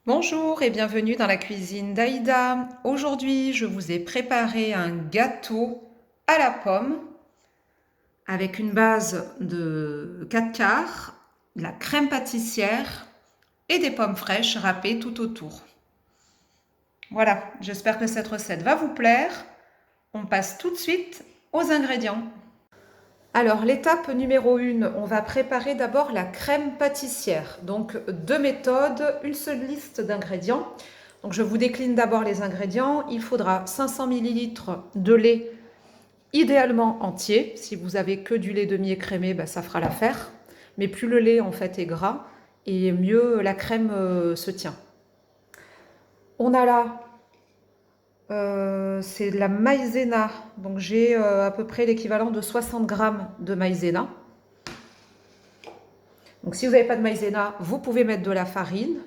Bonjour et bienvenue dans la cuisine d'Aïda. Aujourd'hui, je vous ai préparé un gâteau à la pomme avec une base de 4 quarts, de la crème pâtissière et des pommes fraîches râpées tout autour. Voilà, j'espère que cette recette va vous plaire. On passe tout de suite aux ingrédients. Alors, l'étape numéro 1, on va préparer d'abord la crème pâtissière. Donc, 2 méthodes, une seule liste d'ingrédients. Donc, je vous décline d'abord les ingrédients. Il faudra 500 ml de lait, idéalement entier. Si vous avez que du lait demi-écrémé, ben, ça fera l'affaire. Mais plus le lait en fait est gras, et mieux la crème se tient. On a là c'est de la maïzena, donc j'ai à peu près l'équivalent de 60 grammes de maïzena. Donc si vous n'avez pas de maïzena, vous pouvez mettre de la farine,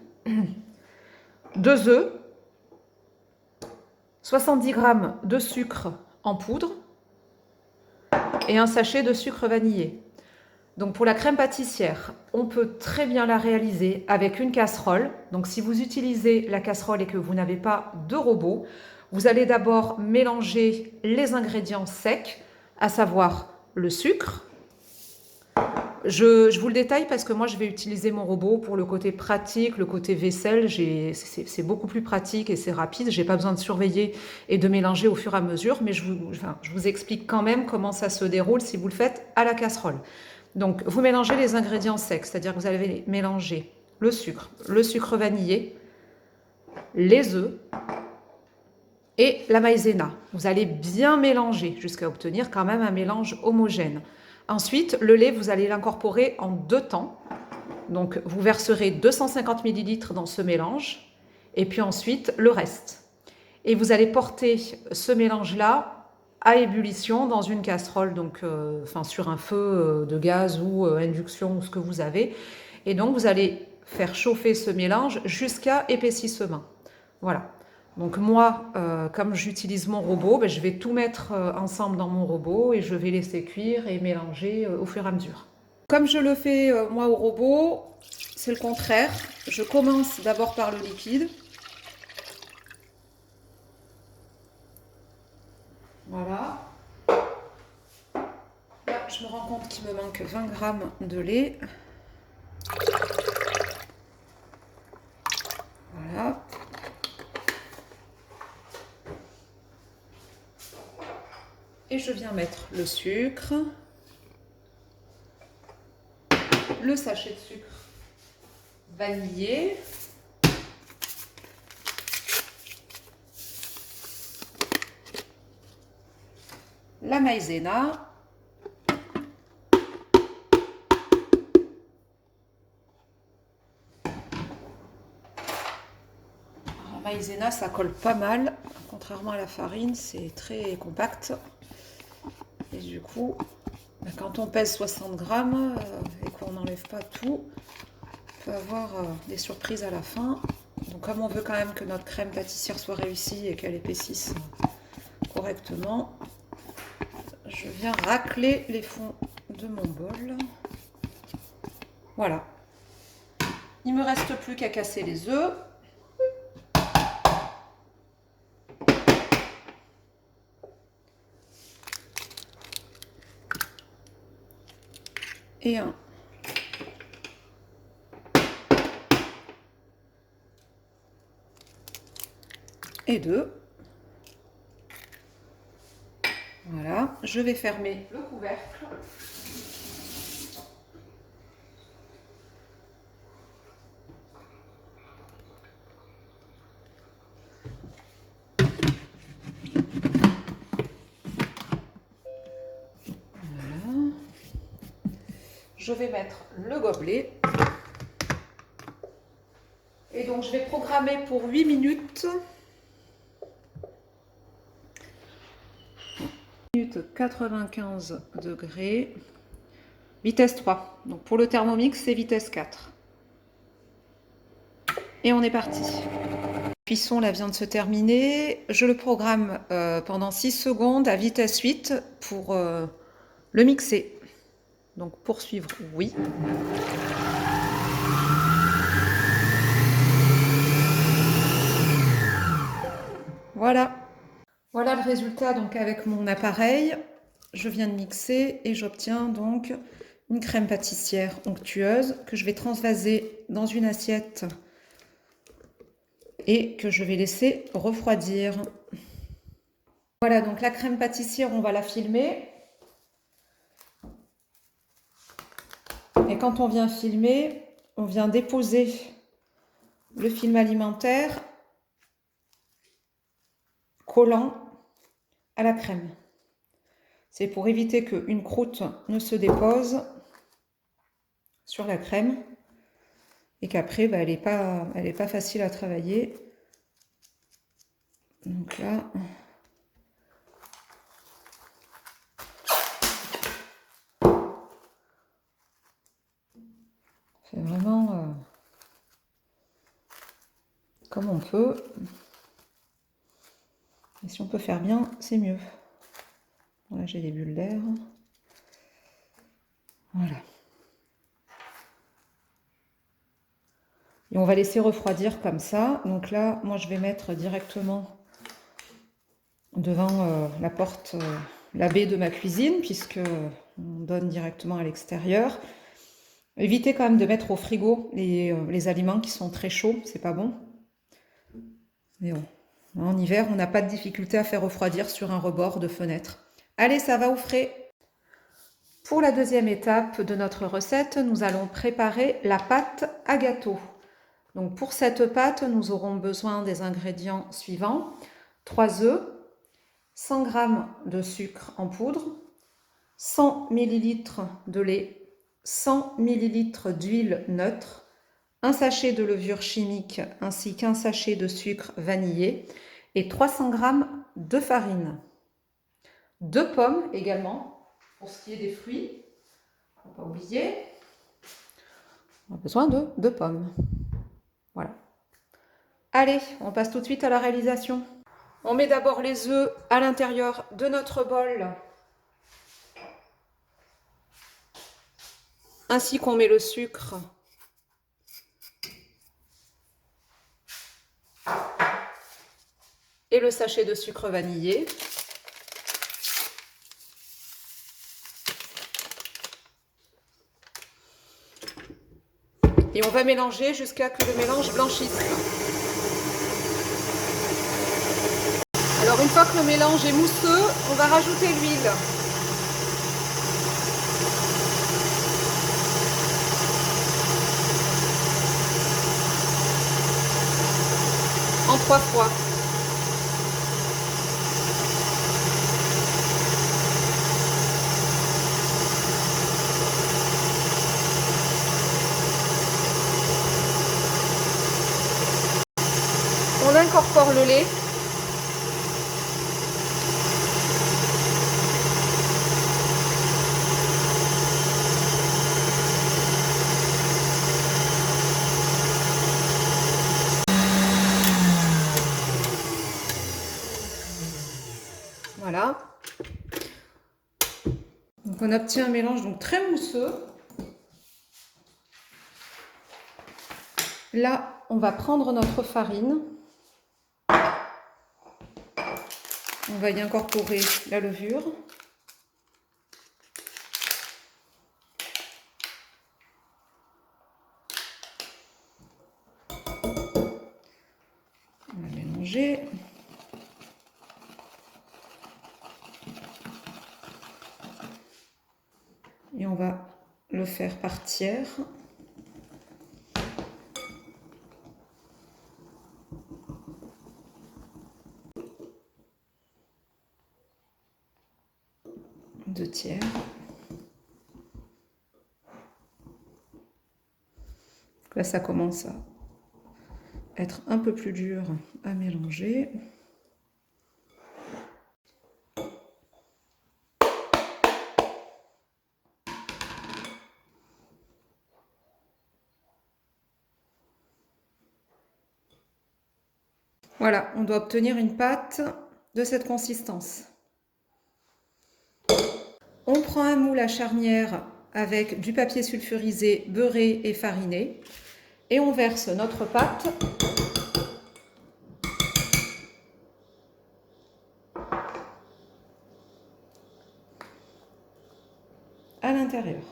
2 œufs, 70 grammes de sucre en poudre et un sachet de sucre vanillé. Donc pour la crème pâtissière, on peut très bien la réaliser avec une casserole. Donc si vous utilisez la casserole et que vous n'avez pas de robot, vous allez d'abord mélanger les ingrédients secs, à savoir le sucre. Je vous le détaille parce que moi je vais utiliser mon robot pour le côté pratique, le côté vaisselle. C'est beaucoup plus pratique et c'est rapide. J'ai pas besoin de surveiller et de mélanger au fur et à mesure, mais je vous explique quand même comment ça se déroule si vous le faites à la casserole. Donc vous mélangez les ingrédients secs, c'est-à-dire que vous allez mélanger le sucre vanillé, les œufs et la maïzena. Vous allez bien mélanger jusqu'à obtenir quand même un mélange homogène. Ensuite, le lait, vous allez l'incorporer en 2 temps. Donc, vous verserez 250 ml dans ce mélange et puis ensuite le reste. Et vous allez porter ce mélange-là à ébullition dans une casserole, donc sur un feu de gaz ou induction ou ce que vous avez. Et donc, vous allez faire chauffer ce mélange jusqu'à épaississement. Voilà. Donc moi, comme j'utilise mon robot, je vais tout mettre ensemble dans mon robot et je vais laisser cuire et mélanger au fur et à mesure. Comme je le fais moi au robot, c'est le contraire. Je commence d'abord par le liquide. Voilà. Là, je me rends compte qu'il me manque 20 grammes de lait. Voilà. Et je viens mettre le sucre, le sachet de sucre vanillé, la maïzena, la maïzena ça colle pas mal, contrairement à la farine, c'est très compact. Et du coup, quand on pèse 60 grammes et qu'on n'enlève pas tout, on peut avoir des surprises à la fin. Donc comme on veut quand même que notre crème pâtissière soit réussie et qu'elle épaississe correctement, je viens racler les fonds de mon bol. Voilà. Il ne me reste plus qu'à casser les œufs. Et un. Et 2. Voilà, je vais fermer le couvercle. Voilà. Je vais mettre le gobelet. Et donc je vais programmer pour 8 minutes. 95 degrés, vitesse 3. Donc pour le Thermomix, c'est vitesse 4. Et on est parti. Cuisson là vient de se terminer. Je le programme pendant 6 secondes à vitesse 8 pour le mixer. Donc poursuivre, oui. Voilà. Voilà le résultat donc avec mon appareil. Je viens de mixer et j'obtiens donc une crème pâtissière onctueuse que je vais transvaser dans une assiette et que je vais laisser refroidir. Voilà, donc la crème pâtissière, on va la filmer. Et quand on vient filmer, on vient déposer le film alimentaire collant à la crème. C'est pour éviter qu'une croûte ne se dépose sur la crème et qu'après, elle n'est pas facile à travailler. Donc là, c'est vraiment comme on peut. Et si on peut faire bien, c'est mieux. Là, j'ai des bulles d'air. Voilà. Et on va laisser refroidir comme ça. Donc là, moi, je vais mettre directement devant la porte, la baie de ma cuisine, puisque on donne directement à l'extérieur. Évitez quand même de mettre au frigo les aliments qui sont très chauds, c'est pas bon. Mais bon, en hiver, on n'a pas de difficulté à faire refroidir sur un rebord de fenêtre. Allez, ça va au frais. Pour la deuxième étape de notre recette, nous allons préparer la pâte à gâteau. Donc pour cette pâte, nous aurons besoin des ingrédients suivants. 3 œufs, 100 g de sucre en poudre, 100 ml de lait, 100 ml d'huile neutre, un sachet de levure chimique ainsi qu'un sachet de sucre vanillé et 300 g de farine. 2 pommes également, pour ce qui est des fruits, il ne faut pas oublier, on a besoin de 2 pommes. Voilà. Allez, on passe tout de suite à la réalisation. On met d'abord les œufs à l'intérieur de notre bol, ainsi qu'on met le sucre. Et le sachet de sucre vanillé. Et on va mélanger jusqu'à que le mélange blanchisse. Alors une fois que le mélange est mousseux, on va rajouter l'huile. En 3 fois. On incorpore le lait. Voilà. Donc on obtient un mélange donc très mousseux. Là, on va prendre notre farine. On va y incorporer la levure. On va mélanger. Et on va le faire par tiers. Deux tiers. Là, ça commence à être un peu plus dur à mélanger. Voilà, on doit obtenir une pâte de cette consistance. On prend un moule à charnière avec du papier sulfurisé beurré et fariné et on verse notre pâte l'intérieur.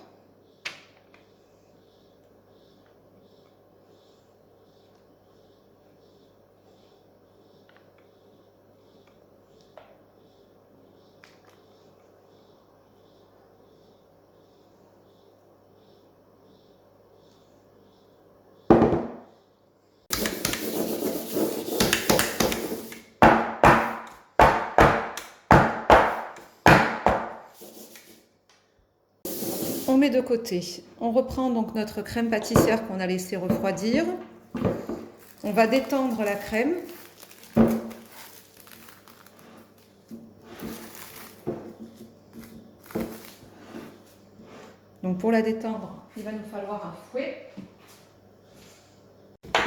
On met de côté. On reprend donc notre crème pâtissière qu'on a laissé refroidir. On va détendre la crème. Donc pour la détendre, il va nous falloir un fouet.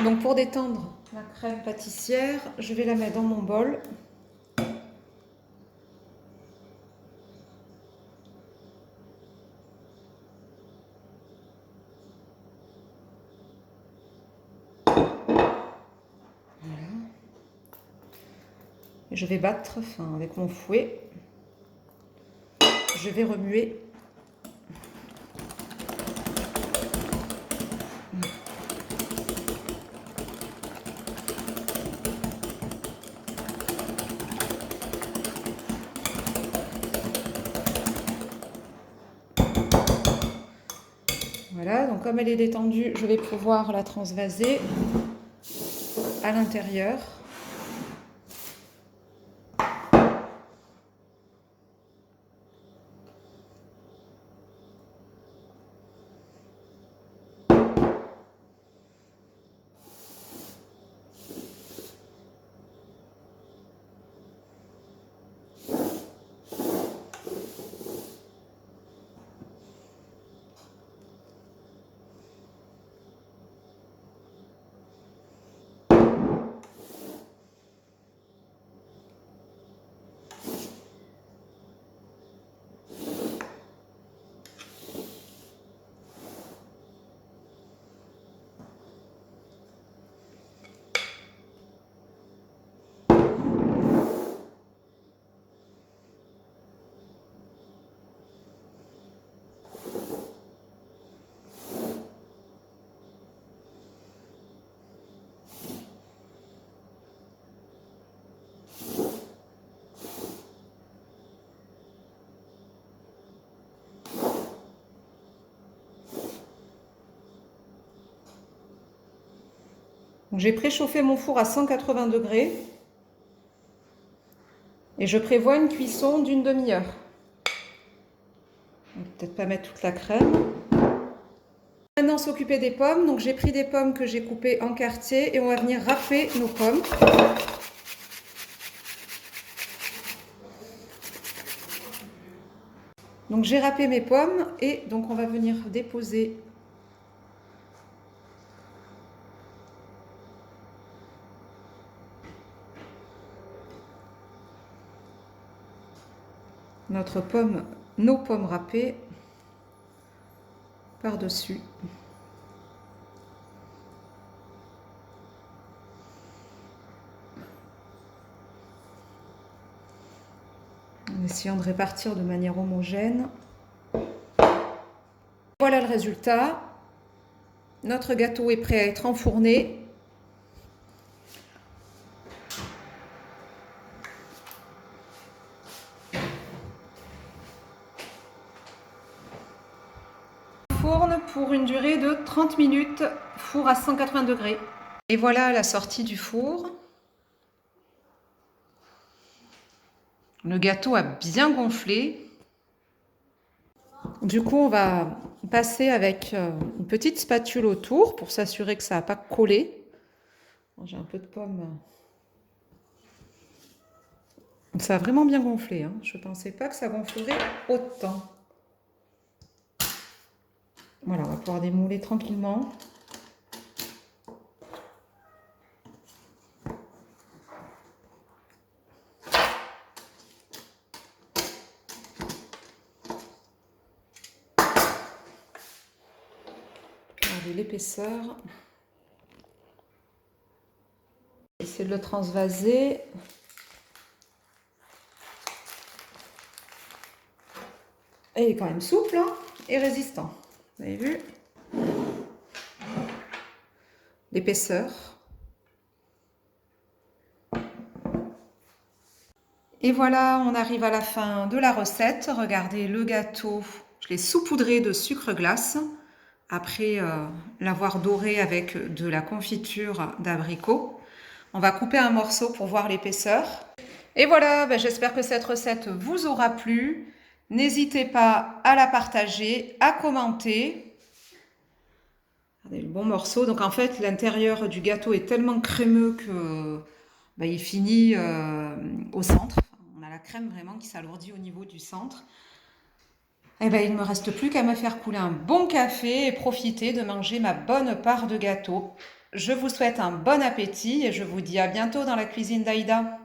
Donc pour détendre la crème pâtissière, je vais la mettre dans mon bol. Je vais battre avec mon fouet. Je vais remuer. Voilà, donc comme elle est détendue, je vais pouvoir la transvaser à l'intérieur. J'ai préchauffé mon four à 180 degrés et je prévois une cuisson d'une demi-heure. Peut-être pas mettre toute la crème. Maintenant s'occuper des pommes. Donc j'ai pris des pommes que j'ai coupées en quartiers et on va venir râper nos pommes. Donc j'ai râpé mes pommes et donc on va venir déposer nos pommes râpées par-dessus. En essayant de répartir de manière homogène. Voilà le résultat. Notre gâteau est prêt à être enfourné. Fourne pour une durée de 30 minutes, four à 180 degrés. Et voilà la sortie du four. Le gâteau a bien gonflé. Du coup, on va passer avec une petite spatule autour pour s'assurer que ça n'a pas collé. J'ai un peu de pomme. Ça a vraiment bien gonflé, hein. Je ne pensais pas que ça gonflerait autant. Voilà, on va pouvoir démouler tranquillement. Regardez l'épaisseur. Essayer de le transvaser. Et il est quand même souple, hein. et résistant. Vous avez vu? L'épaisseur. Et voilà, on arrive à la fin de la recette. Regardez le gâteau, je l'ai saupoudré de sucre glace après l'avoir doré avec de la confiture d'abricot. On va couper un morceau pour voir l'épaisseur. Et voilà, j'espère que cette recette vous aura plu. N'hésitez pas à la partager, à commenter. Regardez le bon morceau. Donc en fait, l'intérieur du gâteau est tellement crémeux que il finit au centre. On a la crème vraiment qui s'alourdit au niveau du centre. Et il ne me reste plus qu'à me faire couler un bon café et profiter de manger ma bonne part de gâteau. Je vous souhaite un bon appétit et je vous dis à bientôt dans la cuisine d'Aïda.